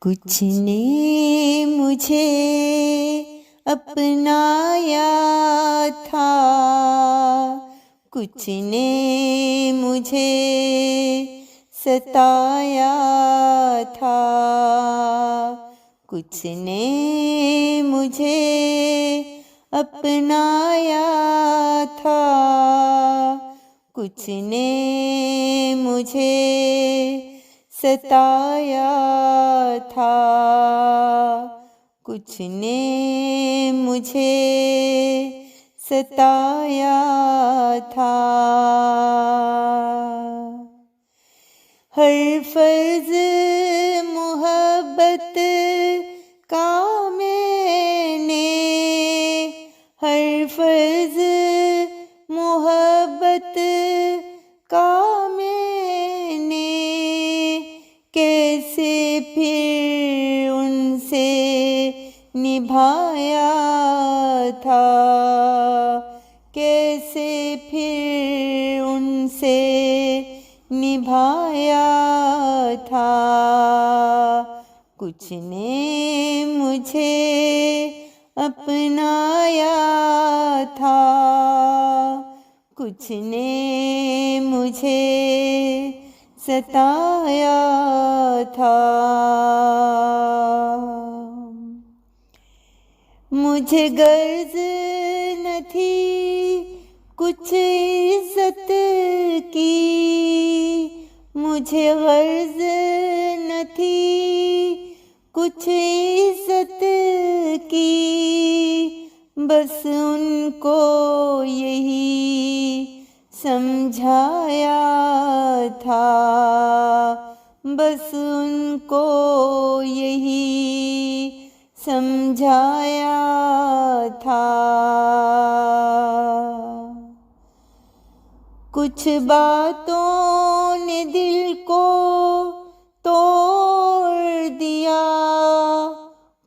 कुछ ने मुझे अपनाया था, कुछ ने मुझे सताया था, कुछ ने मुझे अपनाया था, कुछ ने मुझे सताया था, कुछ ने मुझे सताया था। हर फर्ज मोहब्बत का मैंने, हर फर्ज मोहब्बत का मैंने कैसे फिर उनसे निभाया था, कैसे फिर उनसे निभाया था। कुछ ने मुझे अपनाया था, कुछ ने मुझे सताया था। मुझे गर्ज न थी कुछ इज्जत की, मुझे गर्ज न थी कुछ इज्जत की, बस उनको यही समझाया था, बस उनको यही समझाया था। कुछ बातों ने दिल को तोड़ दिया,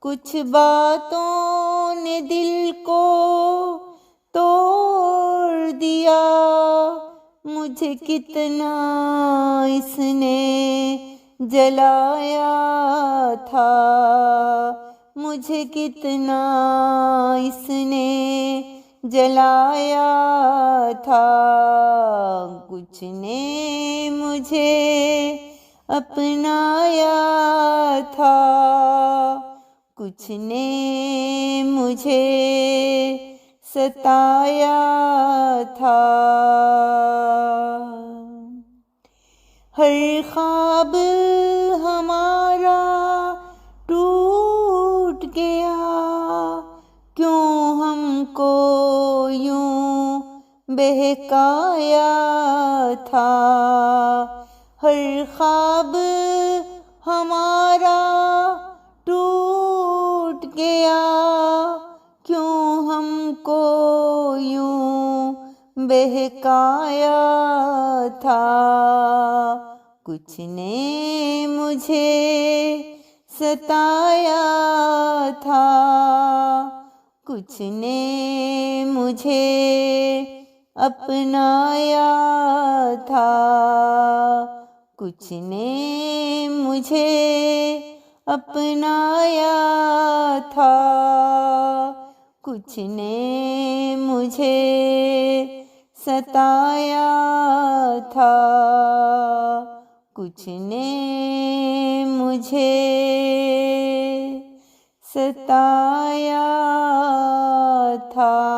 कुछ बातों ने दिल को तोड़ दिया, मुझे कितना इसने जलाया था, मुझे कितना इसने जलाया था। कुछ ने मुझे अपनाया था, कुछ ने मुझे सताया था। हर ख्वाब हमारा टूट गया, क्यों हमको यूं बहकाया था। हर ख्वाब हमारा टूट गया, क्यों हमको यूं बहकाया था। कुछ ने मुझे सताया था, कुछ ने मुझे अपनाया था, कुछ ने मुझे अपनाया था, कुछ ने मुझे सताया था, कुछ ने मुझे सताया था।